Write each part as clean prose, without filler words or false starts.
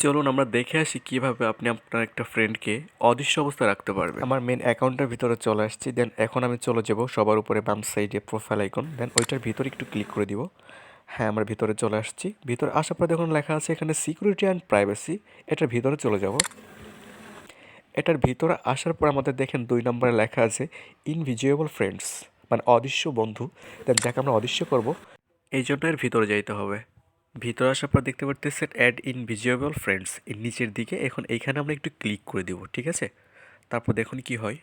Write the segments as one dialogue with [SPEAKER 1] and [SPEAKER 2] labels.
[SPEAKER 1] চলুন আমরা দেখে আসি কিভাবে আপনি আপনার একটা ফ্রেন্ডকে অদৃশ্য অবস্থায় রাখতে পারবেন। আমার মেন অ্যাকাউন্টের ভিতরে চলে আসছি, দেন এখন আমি চলে যাব সবার উপরে বাম সাইডে প্রোফাইল আইকন, দেন ওইটার ভিতরে একটু ক্লিক করে দিব। হ্যাঁ, আমার ভিতরে চলে আসছি। ভিতরে আসার পর দেখুন লেখা আছে এখানে সিকিউরিটি অ্যান্ড প্রাইভেসি। এটার ভিতরে চলে যাব। এটার ভিতরে আসার পর আমাদের দেখেন 2 নম্বরে লেখা আছে ইনভিজিবল ফ্রেন্ডস, মানে অদৃশ্য বন্ধু। দেন যাকে আমরা অদৃশ্য করব, এই জন্য এর ভিতরে যাইতে হবে। ভিতরে আসার পর দেখতে পারতেছেন অ্যাড ইনভিজিবল ফ্রেন্ডস এর নিচের দিকে। এখন এইখানে আমরা একটু ক্লিক করে দিব, ঠিক আছে। তারপর দেখুন কি হয়,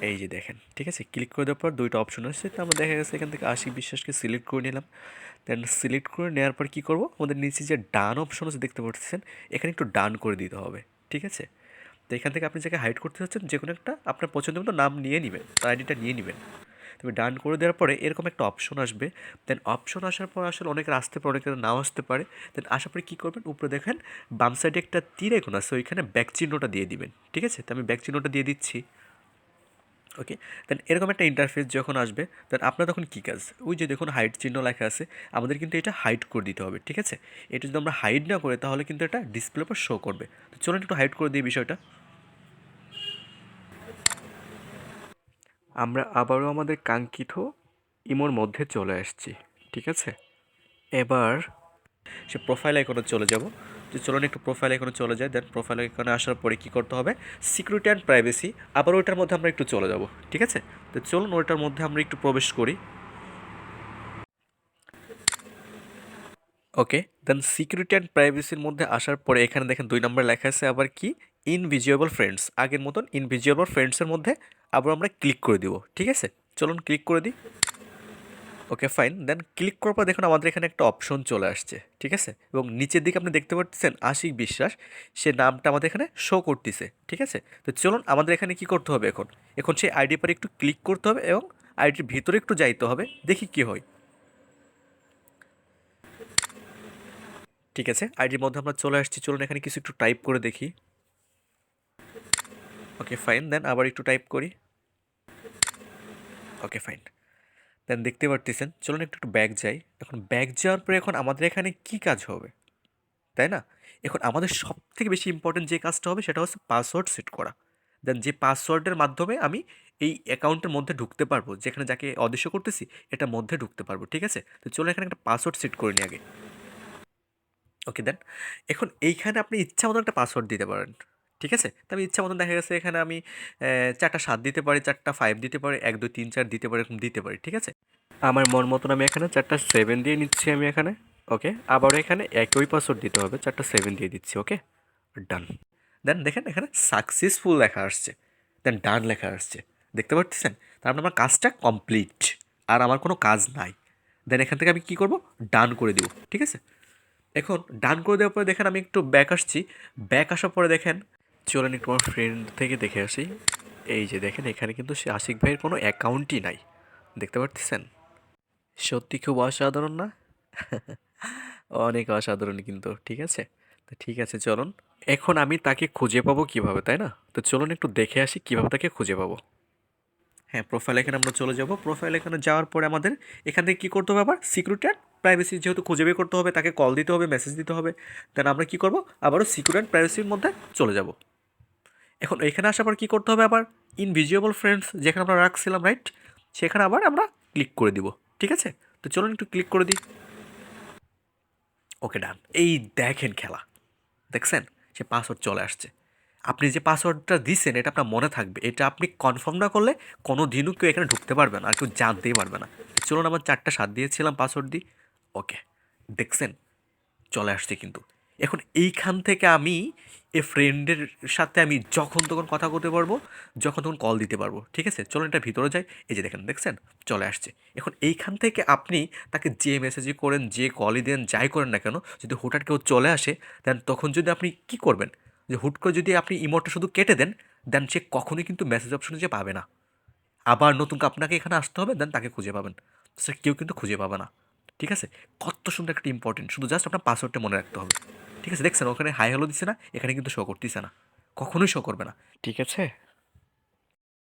[SPEAKER 1] এই যে দেখেন, ঠিক আছে। ক্লিক করে দেওয়ার পর 2টা অপশন আসছে, তো আমরা দেখা গেছে এখান থেকে আশিক বিশ্বাসকে সিলেক্ট করে নিলাম। দেন সিলেক্ট করে নেওয়ার পর কী করবো, আমাদের নিচে যে ডান অপশন আছে দেখতে পাচ্ছেন, এখানে একটু ডান করে দিতে হবে, ঠিক আছে। তো এখান থেকে আপনি যাকে হাইড করতে চাচ্ছেন যে কোনো একটা আপনার পছন্দ মতো নাম নিয়ে নেবেন, তার আইডিটা নিয়ে নেবেন। তবে ডান করে দেওয়ার পরে এরকম একটা অপশন আসবে। দেন অপশন আসার পর আসলে অনেকের আসতে পারে, অনেকের নাও আসতে পারে। দেন আসার পরে কী করবেন, উপরে দেখেন বাম সাইডে একটা তীর আইকন আছে, ওইখানে ব্যাক চিহ্নটা দিয়ে দিবেন, ঠিক আছে। তো আমি ব্যাক চিহ্নটা দিয়ে দিচ্ছি। ওকে, দেন এরকম একটা ইন্টারফেস যখন আসবে, দেন আপনার তখন কী কাজ, ওই যে দেখুন হাইড চিহ্ন লেখা আছে, আমাদের কিন্তু এটা হাইড করে দিতে হবে, ঠিক আছে। এটা যদি আমরা হাইড না করে তাহলে কিন্তু এটা ডিসপ্লে পর শো করবে। তো চলুন একটু হাইড করে দিই বিষয়টা। আমরা আবারও আমাদের কাঙ্ক্ষিত ইমোর মধ্যে চলে আসছি, ঠিক আছে। এবার সে প্রোফাইল আইকনে চলে যাব। তো চলুন একটু প্রোফাইল আইকনে চলে যায়। দেন প্রোফাইল আইকনে আসার পরে কী করতে হবে, সিকিউরিটি অ্যান্ড প্রাইভেসি, আবার ওইটার মধ্যে আমরা একটু চলে যাব, ঠিক আছে। তো চলুন ওইটার মধ্যে আমরা একটু প্রবেশ করি। ওকে, দেন সিকিউরিটি অ্যান্ড প্রাইভেসির মধ্যে আসার পরে এখানে দেখেন 2 নম্বর লেখা আছে আবার কি, ইনভিজিবল ফ্রেন্ডস। আগের মতন ইনভিজিবল ফ্রেন্ডসের মধ্যে আবার আমরা ক্লিক করে দিব, ঠিক আছে। চলুন ক্লিক করে দিই। ওকে ফাইন, দেন ক্লিক করার পর দেখুন আমাদের এখানে একটা অপশন চলে আসছে, ঠিক আছে। এবং নিচের দিকে আপনি দেখতে পাচ্ছেন আশিক বিশ্বাস, সে নামটা আমাদের এখানে শো করতেছে, ঠিক আছে। তো চলুন আমাদের এখানে কি করতে হবে, এখন এখন সেই আইডি পরে একটু ক্লিক করতে হবে এবং আইডির ভিতরে একটু যাইতে হবে, দেখি কি হয়। ঠিক আছে, আইডির মধ্যে আমরা চলে আসছি। চলুন এখানে কিছু একটু টাইপ করে দেখি। ওকে ফাইন, দেন আবার একটু টাইপ করি। ওকে ফাইন, দেন দেখতে পারতেছেন। চলুন একটু একটু ব্যাক যাই। এখন ব্যাক যাওয়ার পরে এখন আমাদের এখানে কি কাজ হবে, তাই না? এখন আমাদের সবথেকে বেশি ইম্পর্টেন্ট যে কাজটা হবে সেটা হচ্ছে পাসওয়ার্ড সেট করা। দেন যে পাসওয়ার্ডের মাধ্যমে আমি এই অ্যাকাউন্টের মধ্যে ঢুকতে পারবো, যেখানে যাকে অদৃশ্য করতেছি এটার মধ্যে ঢুকতে পারবো, ঠিক আছে। তো চলুন এখানে একটা পাসওয়ার্ড সেট করে নিই আগে। ওকে দেন এখন এইখানে আপনি ইচ্ছা মতো একটা পাসওয়ার্ড দিতে পারেন, ঠিক আছে। তো আমি ইচ্ছা মতন দেখা গেছে এখানে আমি 4টা 7 দিতে পারি, 4টা 5 দিতে পারি, 1 2 3 4 দিতে পারি, এরকম দিতে পারি, ঠিক আছে। আমার মন মতন আমি এখানে 4টা 7 দিয়ে নিচ্ছি আমি এখানে। ওকে, আবারও এখানে একই পাসওয়ার্ড দিতে হবে, 4টা 7 দিয়ে দিচ্ছি। ওকে, ডান। দেন দেখেন এখানে সাকসেসফুল লেখা আসছে, দেন ডান লেখা আসছে, দেখতে পাচ্ছেন। তার মানে আমার কাজটা কমপ্লিট, আর আমার কোনো কাজ নাই। দেন এখান থেকে আমি কী করব, ডান করে দিব, ঠিক আছে। এখন ডান করে দেওয়ার পরে দেখেন আমি একটু ব্যাক আসছি। ব্যাক আসার পরে দেখেন, চলেন একটু আমার ফ্রেন্ড থেকে দেখে আসি। এই যে দেখেন এখানে কিন্তু সে আশিক ভাইয়ের কোনো অ্যাকাউন্টই নাই, দেখতে পারতেছেন। সত্যি খুব অসাধারণ না? অনেক অসাধারণ কিন্তু, ঠিক আছে। তো ঠিক আছে চলুন, এখন আমি তাকে খুঁজে পাবো কিভাবে, তাই না? তো চলুন একটু দেখে আসি কিভাবে তাকে খুঁজে পাবো। হ্যাঁ, প্রোফাইল এখানে আমরা চলে যাব। প্রোফাইল এখানে যাওয়ার পরে আমাদের এখান থেকে কী করতে হবে, আবার সিকিউরিটি অ্যান্ড প্রাইভেসি যেহেতু খুঁজে বের করতে হবে, তাকে কল দিতে হবে, মেসেজ দিতে হবে। দেন আমরা কী করবো, আবারও সিকিউরিটি অ্যান্ড প্রাইভেসির মধ্যে চলে যাব। এখন এখানে আসার পর কী করতে হবে, আবার ইনভিজিবল ফ্রেন্ডস যেখানে আমরা রাখছিলাম, রাইট, সেখানে আবার আমরা ক্লিক করে দিব, ঠিক আছে। তো চলুন একটু ক্লিক করে দিই। ওকে ডান। এই দেখেন খেলা, দেখছেন সে পাসওয়ার্ড চলে আসছে। আপনি যে পাসওয়ার্ডটা দিচ্ছেন এটা আপনার মনে থাকবে, এটা আপনি কনফার্ম না করলে কোনো দিনও কেউ এখানে ঢুকতে পারবে না, আর কেউ জানতেই পারবে না। চলুন আমার 4টা 7 দিয়েছিলাম পাসওয়ার্ড দিই। ওকে, দেখছেন চলে আসছে কিন্তু। এখন এইখান থেকে আমি এ ফ্রেন্ডের সাথে আমি যখন তখন কথা বলতে পারবো, যখন তখন কল দিতে পারবো, ঠিক আছে। চলুন এটা ভিতরে যাই। এই যে দেখেন, দেখছেন চলে আসছে। এখন এইখান থেকে আপনি তাকে যে মেসেজই করেন, যে কলই দেন, যাই করেন না কেন, যদি হুটহাট কেউ চলে আসে, দেন তখন যদি আপনি কী করবেন, যে হুট করে যদি আপনি ইমোটটা শুধু কেটে দেন, দেন সে কখনোই কিন্তু মেসেজ অপশনে যে পাবে না। আবার নতুন আপনাকে এখানে আসতে হবে, দেন তাকে খুঁজে পাবেন। স্যার কেউ কিন্তু খুঁজে পাবে না, ঠিক আছে। কত সুন্দর একটা ইম্পর্টেন্ট, শুধু জাস্ট আপনার পাসওয়ার্ডটা মনে রাখতে হবে, ঠিক আছে। দেখছেন ওখানে হাই হ্যালো দিচ্ছে না, এখানে কিন্তু শো করতেছে না, কখনোই শো করবে না, ঠিক আছে।